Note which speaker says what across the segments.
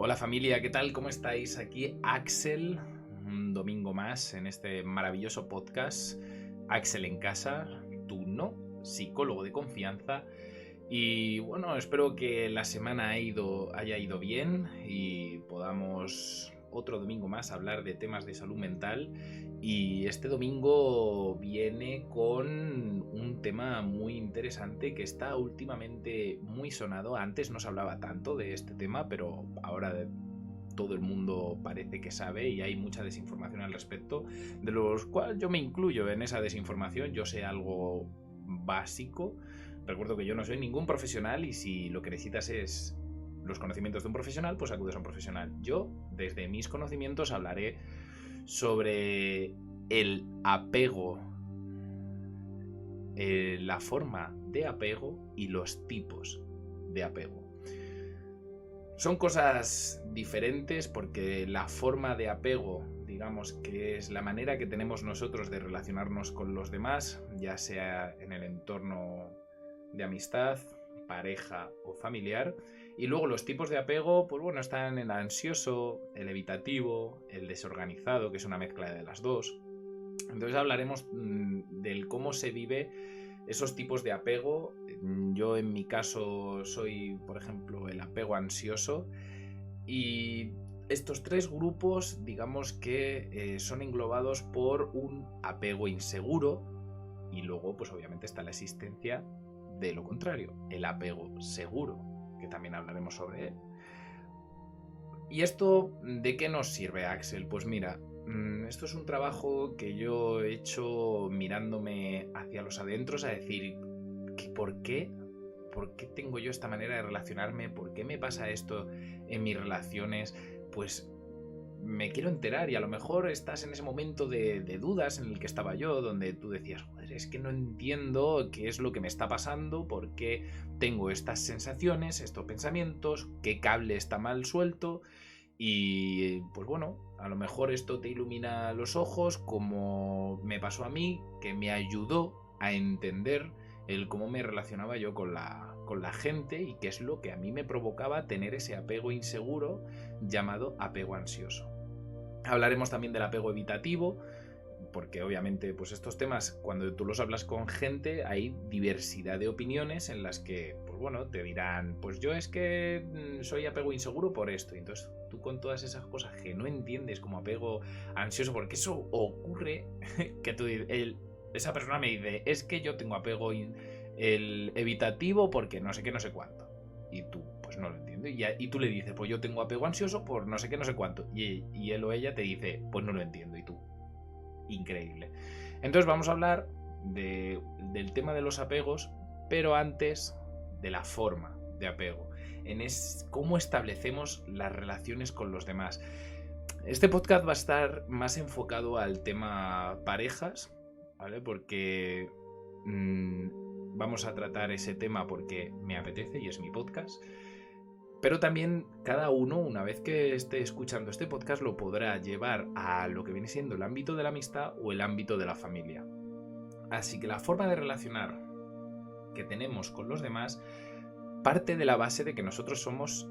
Speaker 1: Hola familia, ¿qué tal? ¿Cómo estáis? Aquí Axel, un domingo más en este maravilloso podcast. Axel en casa, tú no, psicólogo de confianza. Y bueno, espero que la semana haya ido bien y podamos otro domingo más hablar de temas de salud mental. Y este domingo viene con un tema muy interesante que está últimamente muy sonado. Antes no se hablaba tanto de este tema, pero ahora todo el mundo parece que sabe y hay mucha desinformación al respecto, de los cuales yo me incluyo en esa desinformación. Yo sé algo básico. Recuerdo que yo no soy ningún profesional y si lo que necesitas es los conocimientos de un profesional, pues acudes a un profesional. Yo, desde mis conocimientos, hablaré sobre el apego, la forma de apego y los tipos de apego. Son cosas diferentes porque la forma de apego, digamos que es la manera que tenemos nosotros de relacionarnos con los demás, ya sea en el entorno de amistad, pareja o familiar. Y luego los tipos de apego, pues bueno, están el ansioso, el evitativo, el desorganizado, que es una mezcla de las dos. Entonces hablaremos del cómo se vive esos tipos de apego. Yo en mi caso soy, por ejemplo, el apego ansioso. Y estos tres grupos, digamos que son englobados por un apego inseguro. Y luego, pues obviamente está la existencia de lo contrario, el apego seguro, que también hablaremos sobre él. ¿Y esto de qué nos sirve, Axel? Pues mira, esto es un trabajo que yo he hecho mirándome hacia los adentros, a decir, ¿por qué? ¿Por qué tengo yo esta manera de relacionarme? ¿Por qué me pasa esto en mis relaciones? Pues me quiero enterar y a lo mejor estás en ese momento de dudas en el que estaba yo, donde tú decías, joder, es que no entiendo qué es lo que me está pasando, por qué tengo estas sensaciones, estos pensamientos, qué cable está mal suelto. Y pues bueno, a lo mejor esto te ilumina los ojos, como me pasó a mí, que me ayudó a entender el cómo me relacionaba yo con la gente y qué es lo que a mí me provocaba tener ese apego inseguro llamado apego ansioso. Hablaremos también del apego evitativo, porque obviamente pues estos temas, cuando tú los hablas con gente, hay diversidad de opiniones en las que, pues bueno, te dirán, pues yo es que soy apego inseguro por esto. Y entonces tú con todas esas cosas que no entiendes como apego ansioso, porque eso ocurre, que esa persona me dice, es que yo tengo apego el evitativo porque no sé qué, no sé cuánto. Y tú, pues no lo entiendo. Y tú le dices, pues yo tengo apego ansioso por no sé qué, no sé cuánto. Y él o ella te dice, pues no lo entiendo. Y tú, increíble. Entonces vamos a hablar del tema de los apegos, pero antes de la forma de apego. Cómo establecemos las relaciones con los demás. Este podcast va a estar más enfocado al tema parejas, ¿vale? Porque vamos a tratar ese tema porque me apetece y es mi podcast. Pero también cada uno, una vez que esté escuchando este podcast, lo podrá llevar a lo que viene siendo el ámbito de la amistad o el ámbito de la familia. Así que la forma de relacionar que tenemos con los demás parte de la base de que nosotros somos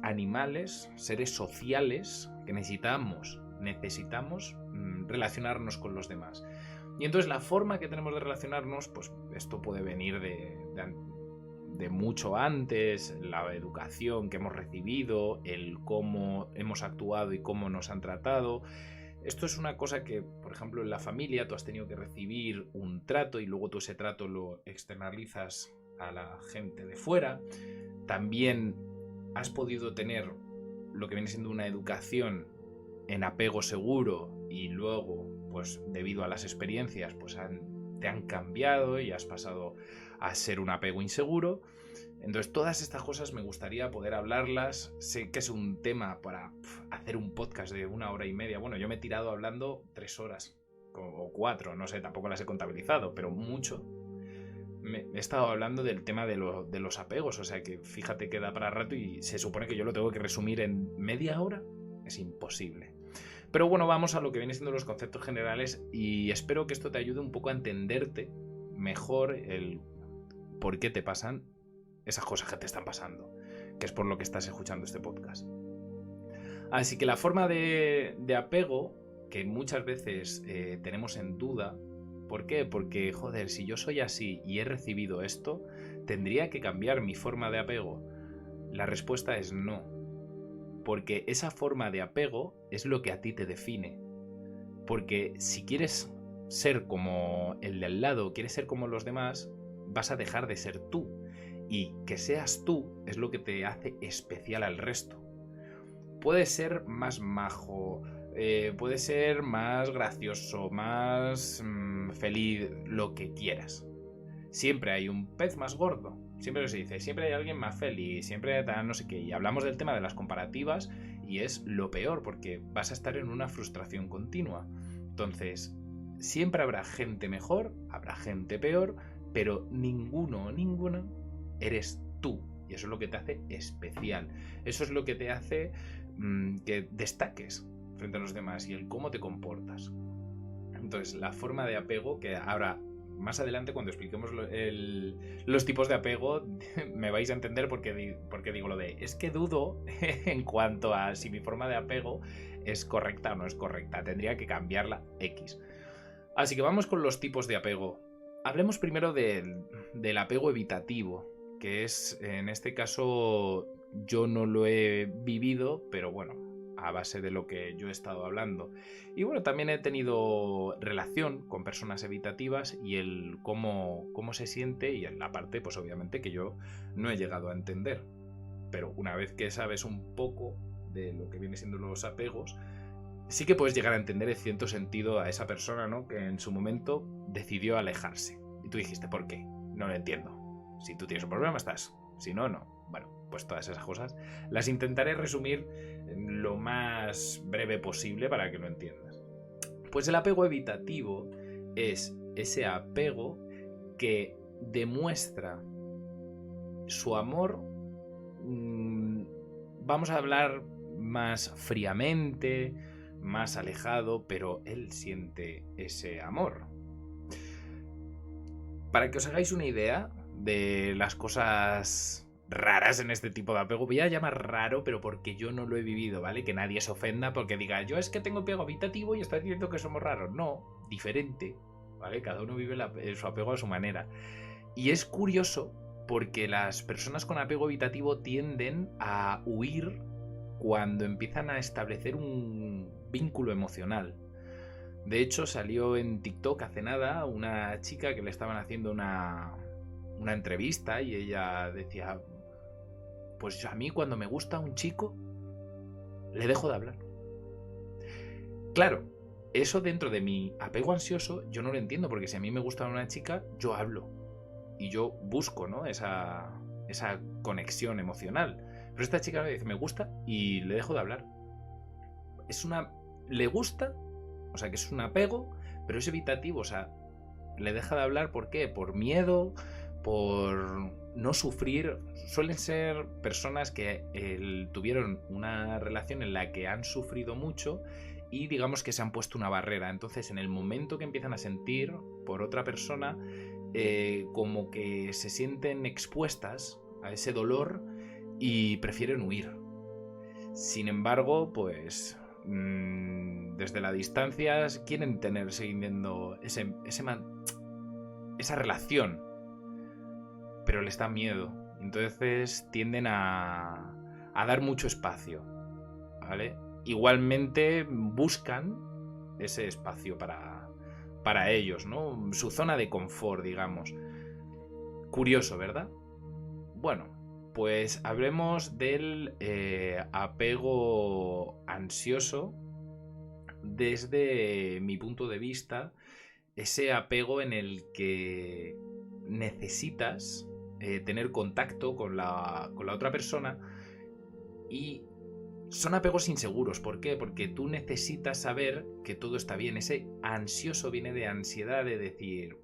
Speaker 1: animales, seres sociales, que necesitamos relacionarnos con los demás. Y entonces la forma que tenemos de relacionarnos, pues esto puede venir de mucho antes, la educación que hemos recibido, el cómo hemos actuado y cómo nos han tratado. Esto es una cosa que, por ejemplo, en la familia tú has tenido que recibir un trato y luego tú ese trato lo externalizas a la gente de fuera. También has podido tener lo que viene siendo una educación en apego seguro y luego, pues debido a las experiencias, pues te han cambiado y has pasado a ser un apego inseguro. Entonces todas estas cosas me gustaría poder hablarlas. Sé que es un tema para hacer un podcast de 1 hora y media. Bueno, yo me he tirado hablando 3 horas o 4, no sé, tampoco las he contabilizado, pero mucho. He estado hablando del tema de los apegos, o sea que fíjate que da para rato y se supone que yo lo tengo que resumir en media hora. Es imposible. Pero bueno, vamos a lo que viene siendo los conceptos generales y espero que esto te ayude un poco a entenderte mejor el por qué te pasan esas cosas que te están pasando, que es por lo que estás escuchando este podcast. Así que la forma de apego, que muchas veces tenemos en duda, ¿por qué? Porque, joder, si yo soy así y he recibido esto, ¿tendría que cambiar mi forma de apego? La respuesta es no, porque esa forma de apego es lo que a ti te define. Porque si quieres ser como el de al lado, quieres ser como los demás, vas a dejar de ser tú. Y que seas tú es lo que te hace especial al resto. Puedes ser más majo, puedes ser más gracioso, más feliz, lo que quieras. Siempre hay un pez más gordo. Siempre se dice, siempre hay alguien más feliz, siempre no sé qué. Y hablamos del tema de las comparativas y es lo peor porque vas a estar en una frustración continua. Entonces, siempre habrá gente mejor, habrá gente peor, pero ninguno o ninguna eres tú. Y eso es lo que te hace especial. Eso es lo que te hace que destaques frente a los demás y el cómo te comportas. Entonces, la forma de apego, que ahora más adelante cuando expliquemos los tipos de apego me vais a entender por qué digo lo de es que dudo en cuanto a si mi forma de apego es correcta o no es correcta, tendría que cambiarla X. Así que vamos con los tipos de apego. Hablemos primero del apego evitativo, que es, en este caso, yo no lo he vivido, pero bueno, a base de lo que yo he estado hablando. Y bueno, también he tenido relación con personas evitativas y el cómo se siente y en la parte, pues obviamente, que yo no he llegado a entender. Pero una vez que sabes un poco de lo que vienen siendo los apegos, sí que puedes llegar a entender en cierto sentido a esa persona, ¿no? Que en su momento decidió alejarse. Y tú dijiste, ¿por qué? No lo entiendo. Si tú tienes un problema, estás. Si no, no. Bueno, pues todas esas cosas las intentaré resumir lo más breve posible para que lo entiendas. Pues el apego evitativo es ese apego que demuestra su amor, vamos a hablar más fríamente, más alejado, pero él siente ese amor. Para que os hagáis una idea de las cosas raras en este tipo de apego, voy a llamar raro, pero porque yo no lo he vivido, ¿vale? Que nadie se ofenda porque diga, yo es que tengo apego evitativo y está diciendo que somos raros. No, diferente, ¿vale? Cada uno vive su apego a su manera. Y es curioso porque las personas con apego evitativo tienden a huir cuando empiezan a establecer un vínculo emocional. De hecho, salió en TikTok hace nada una chica que le estaban haciendo una entrevista y ella decía, pues a mí cuando me gusta un chico, le dejo de hablar. Claro, eso dentro de mi apego ansioso yo no lo entiendo, porque si a mí me gusta una chica, yo hablo y yo busco, ¿no? esa conexión emocional. Pero esta chica me dice, me gusta y le dejo de hablar. Le gusta, o sea que es un apego, pero es evitativo, o sea, le deja de hablar, ¿por qué? Por miedo, por no sufrir. Suelen ser personas que tuvieron una relación en la que han sufrido mucho y digamos que se han puesto una barrera. Entonces, en el momento que empiezan a sentir por otra persona, como que se sienten expuestas a ese dolor y prefieren huir. Sin embargo, pues desde la distancia quieren seguir viendo esa relación, pero les da miedo. Entonces tienden a dar mucho espacio, ¿vale? Igualmente buscan ese espacio para ellos, ¿no? Su zona de confort, digamos. Curioso, ¿verdad? Bueno, pues hablemos del apego ansioso desde mi punto de vista. Ese apego en el que necesitas tener contacto con la otra persona y son apegos inseguros. ¿Por qué? Porque tú necesitas saber que todo está bien. Ese ansioso viene de ansiedad, de decir,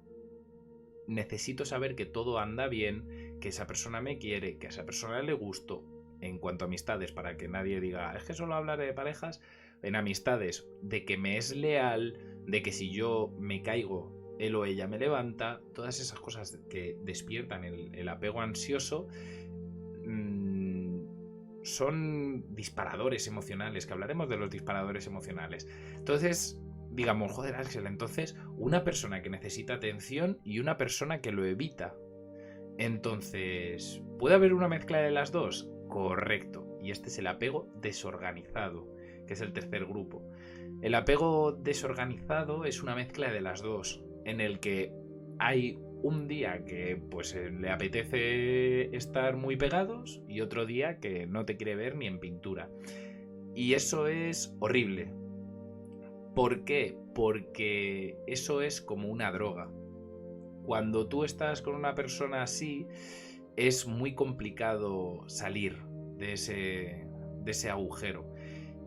Speaker 1: necesito saber que todo anda bien, que esa persona me quiere, que a esa persona le gusto. En cuanto a amistades, para que nadie diga, es que solo hablaré de parejas. En amistades, de que me es leal, de que si yo me caigo, él o ella me levanta. Todas esas cosas que despiertan el apego ansioso son disparadores emocionales, que hablaremos de los disparadores emocionales. Entonces, digamos, joder, Axel, entonces una persona que necesita atención y una persona que lo evita. Entonces, ¿puede haber una mezcla de las dos? Correcto. Y este es el apego desorganizado, que es el tercer grupo. El apego desorganizado es una mezcla de las dos, en el que hay un día que pues le apetece estar muy pegados y otro día que no te quiere ver ni en pintura. Y eso es horrible. ¿Por qué? Porque eso es como una droga. Cuando tú estás con una persona así, es muy complicado salir de ese agujero.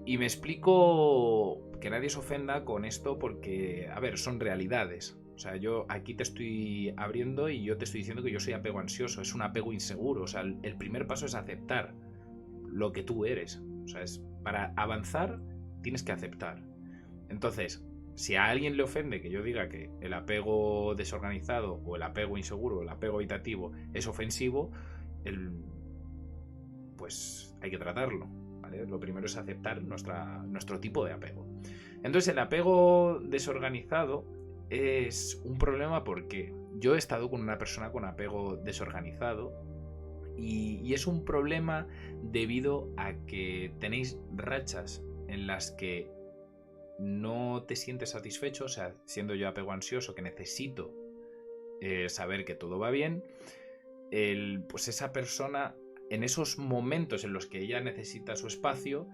Speaker 1: Y me explico, que nadie se ofenda con esto porque, a ver, son realidades. O sea, yo aquí te estoy abriendo y yo te estoy diciendo que yo soy apego ansioso, es un apego inseguro. O sea, el primer paso es aceptar lo que tú eres. O sea, es para avanzar tienes que aceptar. Entonces, si a alguien le ofende que yo diga que el apego desorganizado o el apego inseguro o el apego evitativo es ofensivo, pues hay que tratarlo, ¿vale? Lo primero es aceptar nuestro tipo de apego. Entonces, el apego desorganizado es un problema porque yo he estado con una persona con apego desorganizado y es un problema debido a que tenéis rachas en las que no te sientes satisfecho, o sea, siendo yo apego ansioso que necesito saber que todo va bien, pues esa persona, en esos momentos en los que ella necesita su espacio,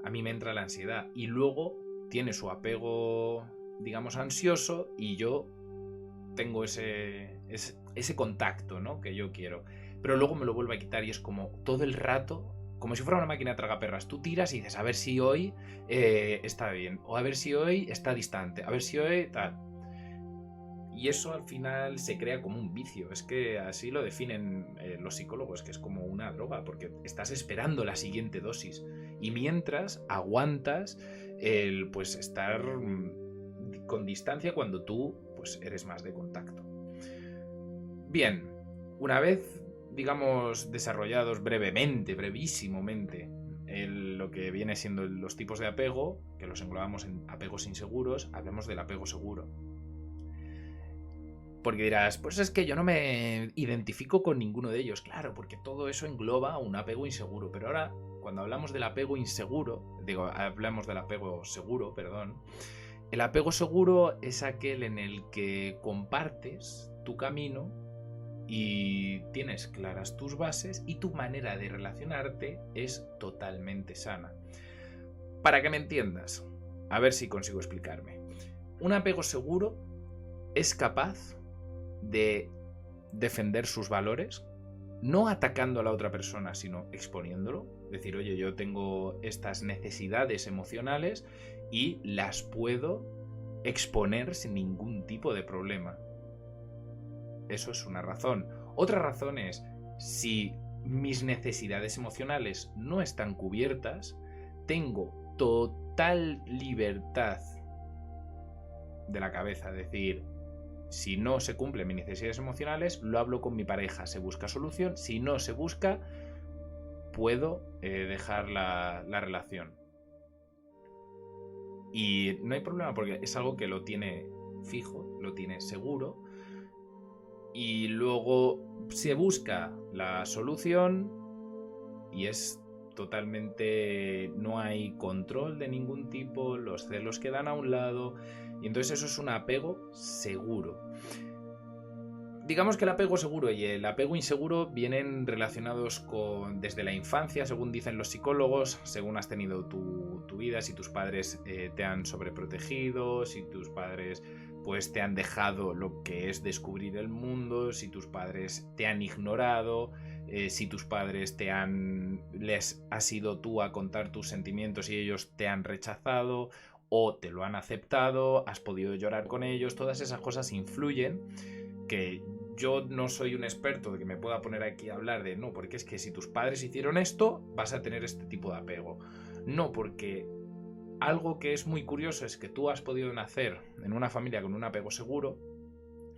Speaker 1: a mí me entra la ansiedad y luego tiene su apego, digamos, ansioso y yo tengo ese contacto, ¿no?, que yo quiero, pero luego me lo vuelve a quitar y es como todo el rato, como si fuera una máquina tragaperras. Tú tiras y dices, a ver si hoy está bien, o a ver si hoy está distante, a ver si hoy tal. Y eso al final se crea como un vicio. Es que así lo definen los psicólogos, que es como una droga, porque estás esperando la siguiente dosis. Y mientras aguantas el pues estar con distancia cuando tú pues eres más de contacto. Bien, una vez, digamos, desarrollados brevísimamente, lo que viene siendo los tipos de apego, que los englobamos en apegos inseguros, hablemos del apego seguro. Porque dirás, pues es que yo no me identifico con ninguno de ellos. Claro, porque todo eso engloba un apego inseguro. Pero ahora, cuando hablamos del apego inseguro, hablamos del apego seguro, perdón. El apego seguro es aquel en el que compartes tu camino y tienes claras tus bases y tu manera de relacionarte es totalmente sana. Para que me entiendas, a ver si consigo explicarme. Un apego seguro es capaz de defender sus valores, no atacando a la otra persona, sino exponiéndolo. Decir, oye, yo tengo estas necesidades emocionales y las puedo exponer sin ningún tipo de problema. Eso es una razón. Otra razón es, si mis necesidades emocionales no están cubiertas, tengo total libertad de la cabeza. Es decir, si no se cumplen mis necesidades emocionales, lo hablo con mi pareja, se busca solución. Si no se busca, puedo dejar la relación. Y no hay problema porque es algo que lo tiene fijo, lo tiene seguro. Y luego se busca la solución y es totalmente... no hay control de ningún tipo, los celos quedan a un lado y entonces eso es un apego seguro. Digamos que el apego seguro y el apego inseguro vienen relacionados desde la infancia, según dicen los psicólogos, según has tenido tu vida, si tus padres te han sobreprotegido, si tus padres pues te han dejado lo que es descubrir el mundo, si tus padres te han ignorado, si tus padres les has ido tú a contar tus sentimientos y ellos te han rechazado o te lo han aceptado, has podido llorar con ellos, todas esas cosas influyen. Que yo no soy un experto de que me pueda poner aquí a hablar de no, porque es que si tus padres hicieron esto, vas a tener este tipo de apego. No, porque algo que es muy curioso es que tú has podido nacer en una familia con un apego seguro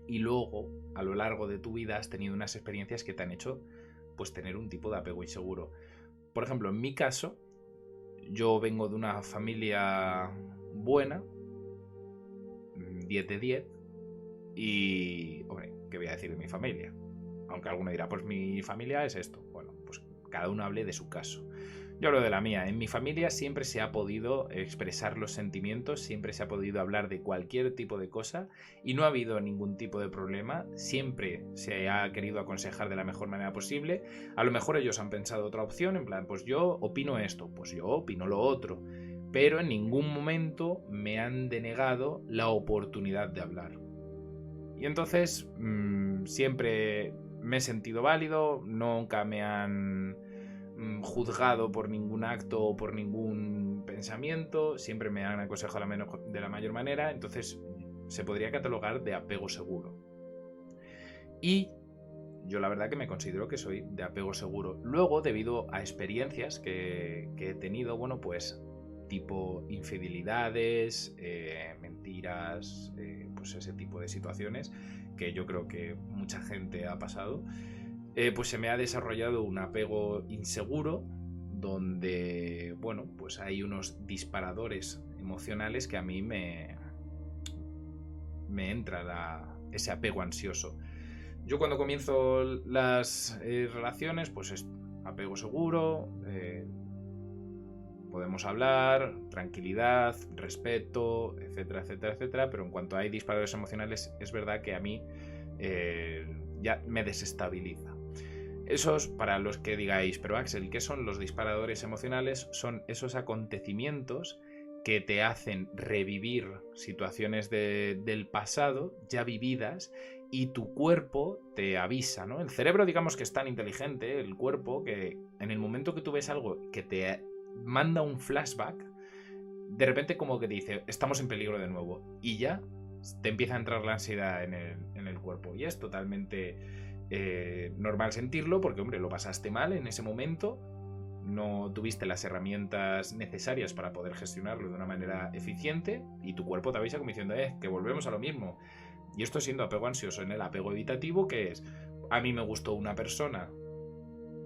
Speaker 1: y luego, a lo largo de tu vida, has tenido unas experiencias que te han hecho pues tener un tipo de apego inseguro. por ejemplo, en mi caso, yo vengo de una familia buena, 10 de 10, y, hombre, ¿qué voy a decir de mi familia? Aunque alguno dirá, pues mi familia es esto. Bueno, pues cada uno hable de su caso. Yo hablo de la mía. En mi familia siempre se ha podido expresar los sentimientos, siempre se ha podido hablar de cualquier tipo de cosa y no ha habido ningún tipo de problema. Siempre se ha querido aconsejar de la mejor manera posible. A lo mejor ellos han pensado otra opción, en plan, pues yo opino esto, pues yo opino lo otro. Pero en ningún momento me han denegado la oportunidad de hablar. Y entonces siempre me he sentido válido, nunca me han juzgado por ningún acto o por ningún pensamiento, siempre me han aconsejado de la mayor manera, entonces se podría catalogar de apego seguro. Y yo la verdad que me considero que soy de apego seguro. Luego, debido a experiencias que he tenido, bueno, pues tipo infidelidades, mentiras, pues ese tipo de situaciones que yo creo que mucha gente ha pasado, pues se me ha desarrollado un apego inseguro donde, bueno, pues hay unos disparadores emocionales que a mí me entra ese apego ansioso. Yo cuando comienzo las relaciones, pues es apego seguro, podemos hablar, tranquilidad, respeto, etcétera, etcétera, etcétera, pero en cuanto hay disparadores emocionales es verdad que a mí ya me desestabiliza. Esos, para los que digáis, pero Axel, ¿qué son los disparadores emocionales? Son esos acontecimientos que te hacen revivir situaciones del pasado ya vividas y tu cuerpo te avisa, ¿no? El cerebro, digamos que es tan inteligente, el cuerpo, que en el momento que tú ves algo que te manda un flashback, de repente como que te dice, estamos en peligro de nuevo, y ya te empieza a entrar la ansiedad en el cuerpo, y es totalmente normal sentirlo, porque, hombre, lo pasaste mal en ese momento, no tuviste las herramientas necesarias para poder gestionarlo de una manera eficiente, y tu cuerpo te avisa como diciendo, que volvemos a lo mismo. Y esto siendo apego ansioso. En el apego evitativo, que es, a mí me gustó una persona,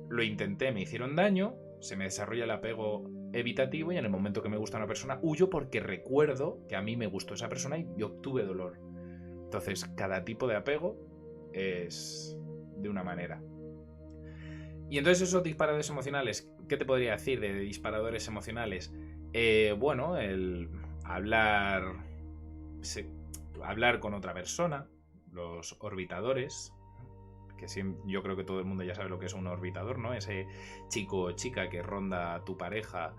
Speaker 1: lo intenté, me hicieron daño, se me desarrolla el apego evitativo y en el momento que me gusta una persona huyo porque recuerdo que a mí me gustó esa persona y obtuve dolor. Entonces, cada tipo de apego es de una manera. Y entonces esos disparadores emocionales, ¿qué te podría decir de disparadores emocionales? Bueno, el hablar con otra persona, los orbitadores, que yo creo que todo el mundo ya sabe lo que es un orbitador, ¿no? Ese chico o chica que ronda a tu pareja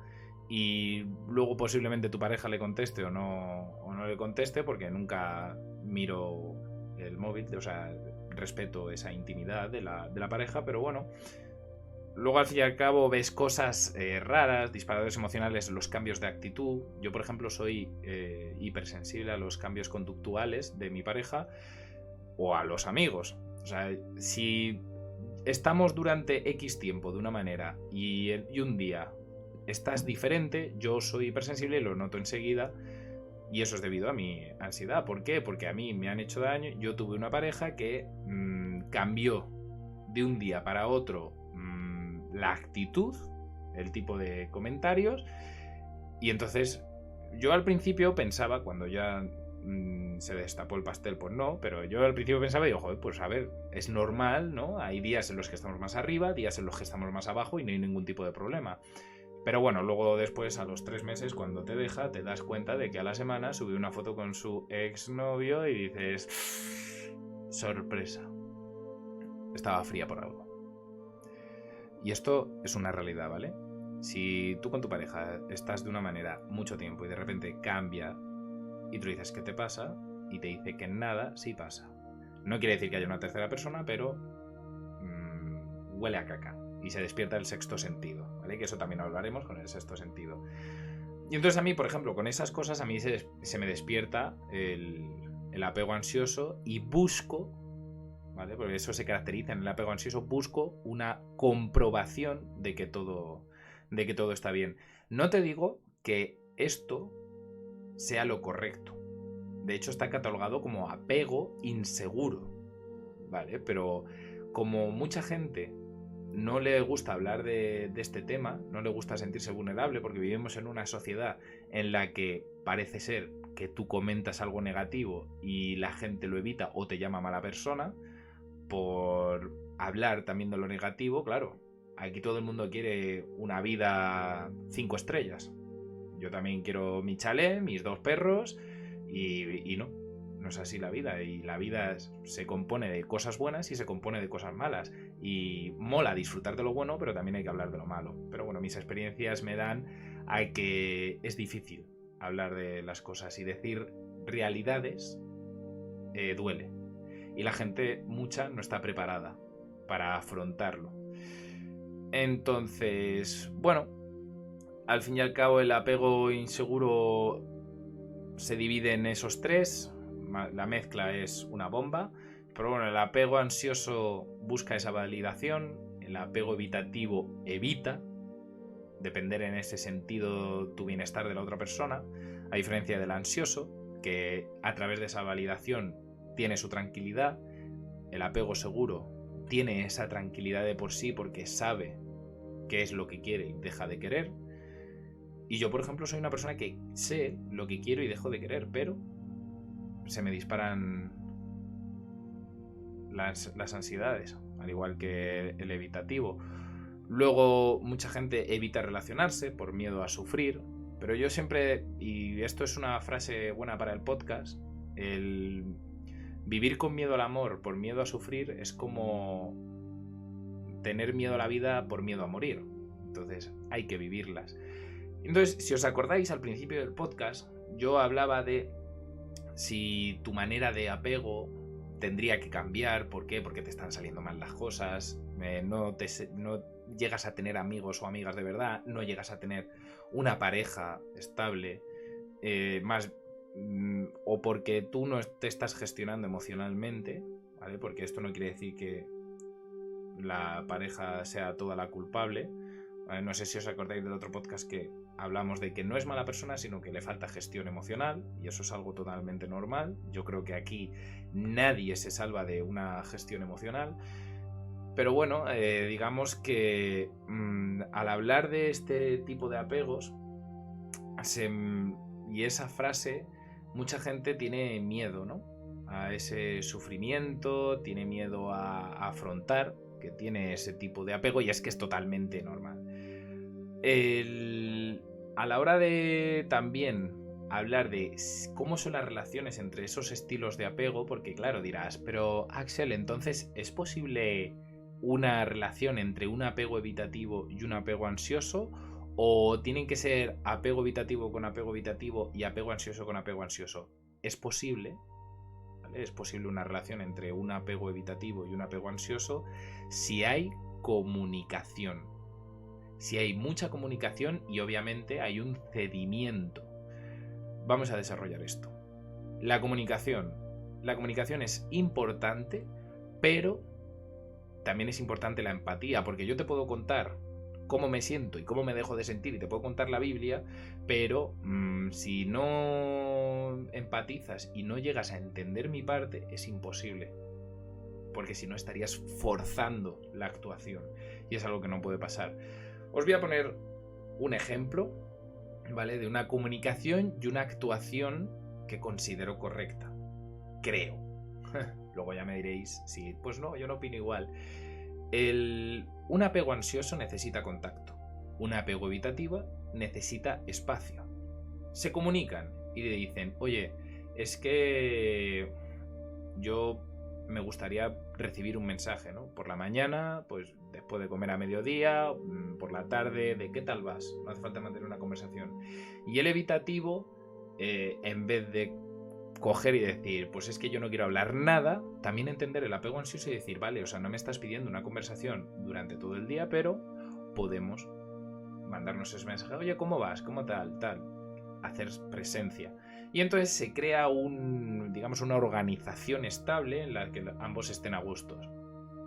Speaker 1: y luego posiblemente tu pareja le conteste o no le conteste, porque nunca miro el móvil, o sea, respeto esa intimidad de la pareja, pero bueno, luego al fin y al cabo ves cosas raras, disparadores emocionales, los cambios de actitud. Yo, por ejemplo, soy hipersensible a los cambios conductuales de mi pareja o a los amigos. O sea, si estamos durante X tiempo de una manera y un día estás diferente, yo soy hipersensible y lo noto enseguida, y eso es debido a mi ansiedad. ¿Por qué? Porque a mí me han hecho daño. Yo tuve una pareja que cambió de un día para otro la actitud, el tipo de comentarios, y entonces yo al principio pensaba, cuando ya se destapó el pastel, pues no, pero yo al principio pensaba, digo, joder, pues a ver, es normal, ¿no? Hay días en los que estamos más arriba, días en los que estamos más abajo y no hay ningún tipo de problema. Pero bueno, luego después, a los 3 meses, cuando te deja, te das cuenta de que a la semana subió una foto con su exnovio y dices, sorpresa, estaba fría por algo. Y esto es una realidad, ¿vale? Si tú con tu pareja estás de una manera mucho tiempo y de repente cambia y tú dices, ¿qué te pasa? Y te dice que nada, sí pasa. No quiere decir que haya una tercera persona, pero huele a caca y se despierta el sexto sentido, ¿vale? Que eso también hablaremos con el sexto sentido. Y entonces a mí, por ejemplo, con esas cosas a mí se me despierta el apego ansioso y busco, ¿vale? Porque eso se caracteriza en el apego ansioso, busco una comprobación de que todo está bien. No te digo que esto sea lo correcto. De hecho, está catalogado como apego inseguro, ¿vale? Pero como mucha gente no le gusta hablar de este tema, no le gusta sentirse vulnerable, porque vivimos en una sociedad en la que parece ser que tú comentas algo negativo y la gente lo evita o te llama mala persona por hablar también de lo negativo. Claro, aquí todo el mundo quiere una vida 5 estrellas. Yo también quiero mi chalet, mis 2 perros y no es así la vida. Y la vida se compone de cosas buenas y se compone de cosas malas. Y mola disfrutar de lo bueno, pero también hay que hablar de lo malo. Pero bueno, mis experiencias me dan a que es difícil hablar de las cosas y decir realidades duele. Y la gente, mucha, no está preparada para afrontarlo. Entonces, bueno, al fin y al cabo el apego inseguro se divide en esos 3. La mezcla es una bomba. Pero bueno, el apego ansioso busca esa validación. El apego evitativo evita depender en ese sentido tu bienestar de la otra persona. A diferencia del ansioso, que a través de esa validación tiene su tranquilidad. El apego seguro tiene esa tranquilidad de por sí porque sabe qué es lo que quiere y deja de querer. Y yo, por ejemplo, soy una persona que sé lo que quiero y dejo de querer, pero se me disparan las ansiedades, al igual que el evitativo. Luego, mucha gente evita relacionarse por miedo a sufrir, pero yo siempre, y esto es una frase buena para el podcast, el vivir con miedo al amor por miedo a sufrir es como tener miedo a la vida por miedo a morir. Entonces, hay que vivirlas. Entonces, si os acordáis, al principio del podcast, yo hablaba de si tu manera de apego tendría que cambiar. ¿Por qué? Porque te están saliendo mal las cosas, no llegas a tener amigos o amigas de verdad, no llegas a tener una pareja estable, o porque tú no te estás gestionando emocionalmente, ¿vale? Porque esto no quiere decir que la pareja sea toda la culpable. No sé si os acordáis del otro podcast que hablamos de que no es mala persona, sino que le falta gestión emocional, y eso es algo totalmente normal. Yo creo que aquí nadie se salva de una gestión emocional. Pero bueno, digamos que al hablar de este tipo de apegos y esa frase, mucha gente tiene miedo, ¿no?, a ese sufrimiento, tiene miedo a afrontar que tiene ese tipo de apego, y es que es totalmente normal. A la hora de también hablar de cómo son las relaciones entre esos estilos de apego, porque claro, dirás, pero Axel, entonces, ¿es posible una relación entre un apego evitativo y un apego ansioso? ¿O tienen que ser apego evitativo con apego evitativo y apego ansioso con apego ansioso? Es posible, ¿vale? Es posible una relación entre un apego evitativo y un apego ansioso si hay comunicación. Si hay mucha comunicación y obviamente hay un cedimiento. Vamos a desarrollar esto. La comunicación es importante, pero también es importante la empatía, porque yo te puedo contar cómo me siento y cómo me dejo de sentir y te puedo contar la Biblia, pero si no empatizas y no llegas a entender mi parte, es imposible, porque si no estarías forzando la actuación y es algo que no puede pasar. Os voy a poner un ejemplo, ¿vale?, de una comunicación y una actuación que considero correcta. Creo. Luego ya me diréis, sí, pues no, yo no opino igual. Un apego ansioso necesita contacto. Un apego evitativo necesita espacio. Se comunican y le dicen, oye, es que yo me gustaría recibir un mensaje, ¿no? Por la mañana, pues después de comer a mediodía, por la tarde, de ¿qué tal vas? No hace falta mantener una conversación. Y el evitativo, en vez de coger y decir, pues es que yo no quiero hablar nada, también entender el apego ansioso y decir, vale, o sea, no me estás pidiendo una conversación durante todo el día, pero podemos mandarnos ese mensaje, oye, ¿cómo vas? ¿Cómo tal? Hacer presencia. Y entonces se crea una organización estable en la que ambos estén a gustos.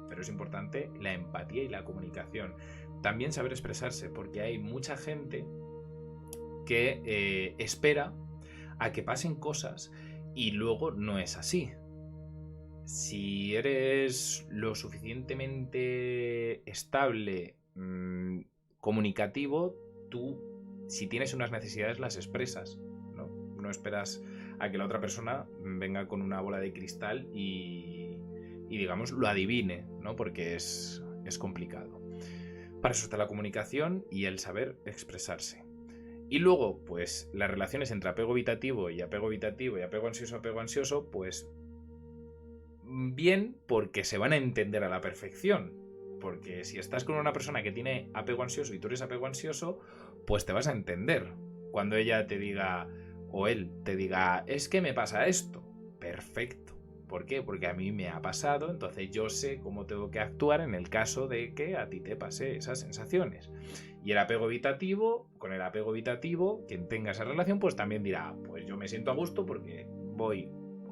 Speaker 1: Pero es importante la empatía y la comunicación. También saber expresarse, porque hay mucha gente que espera a que pasen cosas y luego no es así. Si eres lo suficientemente estable, comunicativo, tú, si tienes unas necesidades, las expresas, ¿no? No esperas a que la otra persona venga con una bola de cristal y digamos, lo adivine, ¿no? Porque es complicado. Para eso está la comunicación y el saber expresarse. Y luego, pues, las relaciones entre apego evitativo y apego apego ansioso, pues bien, porque se van a entender a la perfección. Porque si estás con una persona que tiene apego ansioso y tú eres apego ansioso, pues te vas a entender. Cuando ella te diga, o él te diga, es que me pasa esto. Perfecto. ¿Por qué? Porque a mí me ha pasado, entonces yo sé cómo tengo que actuar en el caso de que a ti te pase esas sensaciones. Y el apego evitativo, con el apego evitativo, quien tenga esa relación, pues también dirá, pues yo me siento a gusto porque voy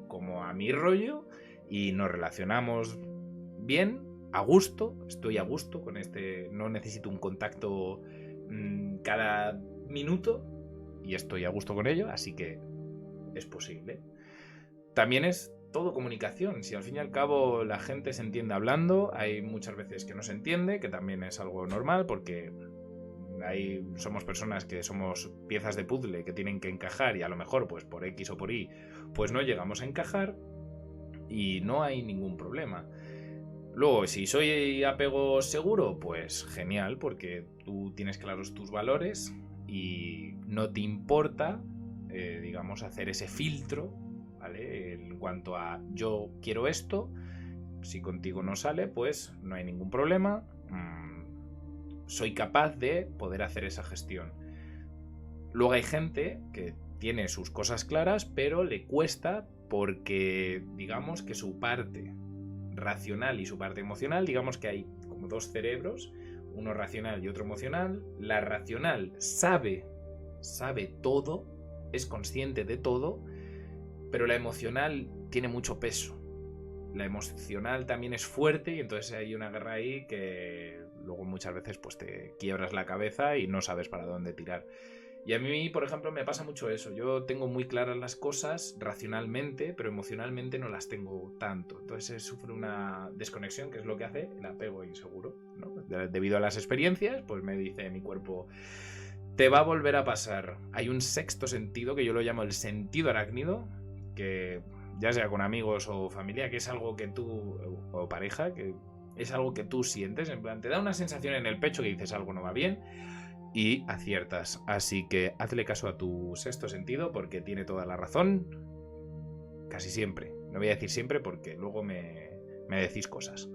Speaker 1: como a mi rollo y nos relacionamos bien, a gusto, estoy a gusto con este, no necesito un contacto cada minuto y estoy a gusto con ello, así que es posible. También es todo comunicación, si al fin y al cabo la gente se entiende hablando, hay muchas veces que no se entiende, que también es algo normal porque somos personas que somos piezas de puzzle que tienen que encajar y a lo mejor pues por X o por Y pues no llegamos a encajar y no hay ningún problema. Luego, si soy apego seguro, pues genial, porque tú tienes claros tus valores y no te importa, digamos, hacer ese filtro, ¿vale? En cuanto a yo quiero esto, si contigo no sale, pues no hay ningún problema. Soy capaz de poder hacer esa gestión. Luego hay gente que tiene sus cosas claras, pero le cuesta porque, digamos, que su parte racional y su parte emocional, digamos que hay como dos cerebros, uno racional y otro emocional. La racional sabe todo, es consciente de todo, pero la emocional tiene mucho peso. La emocional también es fuerte y entonces hay una guerra ahí que luego muchas veces pues te quiebras la cabeza y no sabes para dónde tirar. Y a mí, por ejemplo, me pasa mucho eso. Yo tengo muy claras las cosas racionalmente, pero emocionalmente no las tengo tanto. Entonces sufre una desconexión, que es lo que hace el apego inseguro, ¿no? Debido a las experiencias, pues me dice mi cuerpo, te va a volver a pasar. Hay un sexto sentido, que yo lo llamo el sentido arácnido, que ya sea con amigos o familia, que es algo que tú, o pareja, que es algo que tú sientes, en plan, te da una sensación en el pecho que dices algo no va bien, y aciertas. Así que hazle caso a tu sexto sentido porque tiene toda la razón. Casi siempre. No voy a decir siempre porque luego me decís cosas.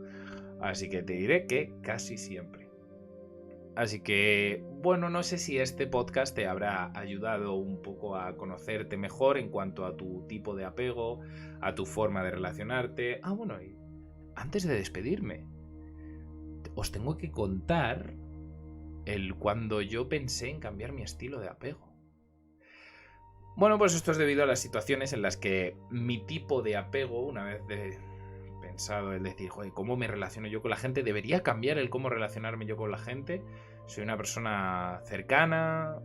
Speaker 1: Así que te diré que casi siempre. Así que, bueno, no sé si este podcast te habrá ayudado un poco a conocerte mejor en cuanto a tu tipo de apego, a tu forma de relacionarte. Ah, bueno, y antes de despedirme, os tengo que contar cuando yo pensé en cambiar mi estilo de apego. Bueno, pues esto es debido a las situaciones en las que mi tipo de apego, una vez pensado el decir, joder, ¿cómo me relaciono yo con la gente? ¿Debería cambiar el cómo relacionarme yo con la gente? Soy una persona cercana,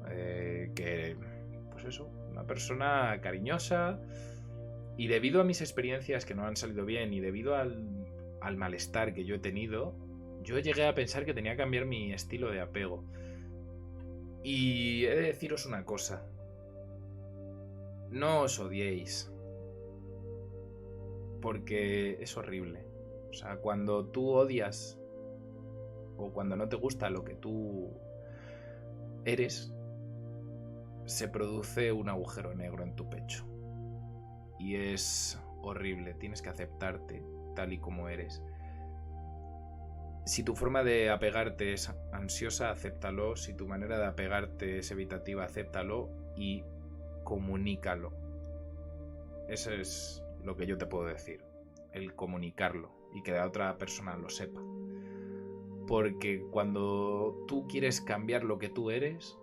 Speaker 1: que, pues eso, una persona cariñosa, y debido a mis experiencias que no han salido bien y debido al malestar que yo he tenido, yo llegué a pensar que tenía que cambiar mi estilo de apego. Y he de deciros una cosa. No os odiéis. Porque es horrible. O sea, cuando tú odias o cuando no te gusta lo que tú eres, se produce un agujero negro en tu pecho. Y es horrible. Tienes que aceptarte tal y como eres. Si tu forma de apegarte es ansiosa, acéptalo. Si tu manera de apegarte es evitativa, acéptalo y comunícalo. Eso es lo que yo te puedo decir. El comunicarlo y que la otra persona lo sepa. Porque cuando tú quieres cambiar lo que tú eres,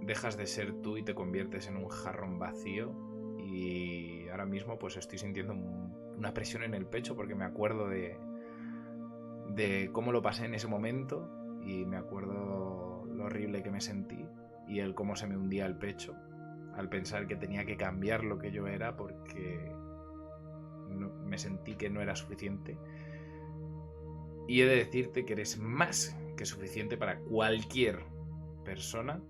Speaker 1: dejas de ser tú y te conviertes en un jarrón vacío. Y ahora mismo pues estoy sintiendo una presión en el pecho porque me acuerdo de cómo lo pasé en ese momento y me acuerdo lo horrible que me sentí y el cómo se me hundía el pecho al pensar que tenía que cambiar lo que yo era porque me sentí que no era suficiente. Y he de decirte que eres más que suficiente para cualquier persona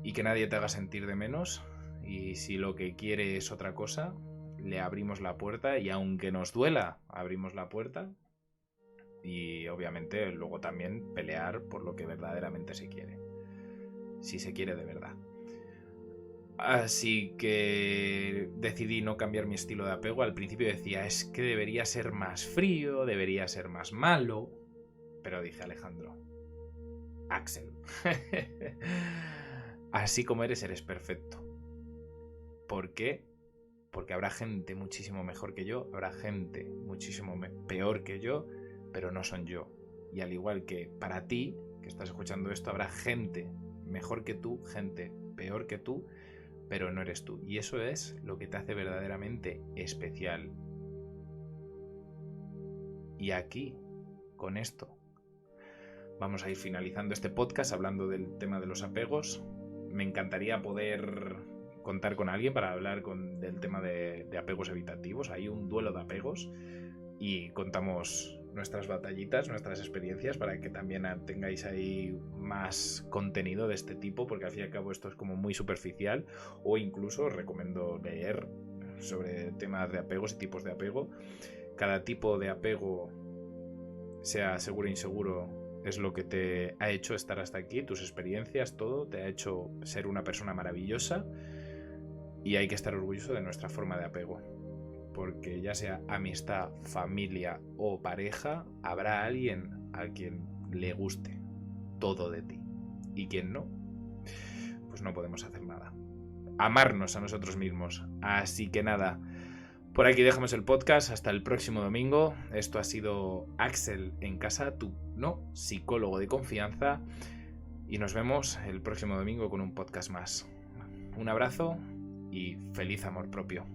Speaker 1: y que nadie te haga sentir de menos. Y si lo que quiere es otra cosa, le abrimos la puerta y aunque nos duela, abrimos la puerta. Y obviamente luego también pelear por lo que verdaderamente se quiere. Si se quiere de verdad. Así que decidí no cambiar mi estilo de apego. Al principio decía, es que debería ser más frío, debería ser más malo. Pero dije, Alejandro, Axel, así como eres perfecto. ¿Por qué? Porque habrá gente muchísimo mejor que yo, habrá gente muchísimo peor que yo, pero no son yo. Y al igual que para ti, que estás escuchando esto, habrá gente mejor que tú, gente peor que tú, pero no eres tú. Y eso es lo que te hace verdaderamente especial. Y aquí, con esto, vamos a ir finalizando este podcast hablando del tema de los apegos. Me encantaría poder contar con alguien para hablar del tema de apegos evitativos. Hay un duelo de apegos y contamos nuestras batallitas, nuestras experiencias, para que también tengáis ahí más contenido de este tipo, porque al fin y al cabo esto es como muy superficial, o incluso os recomiendo leer sobre temas de apegos y tipos de apego. Cada tipo de apego, sea seguro o inseguro, es lo que te ha hecho estar hasta aquí, tus experiencias, todo te ha hecho ser una persona maravillosa, y hay que estar orgulloso de nuestra forma de apego. Porque ya sea amistad, familia o pareja, habrá alguien a quien le guste todo de ti. Y quien no, pues no podemos hacer nada. Amarnos a nosotros mismos. Así que nada, por aquí dejamos el podcast. Hasta el próximo domingo. Esto ha sido Axel en casa, tu psicólogo de confianza. Y nos vemos el próximo domingo con un podcast más. Un abrazo y feliz amor propio.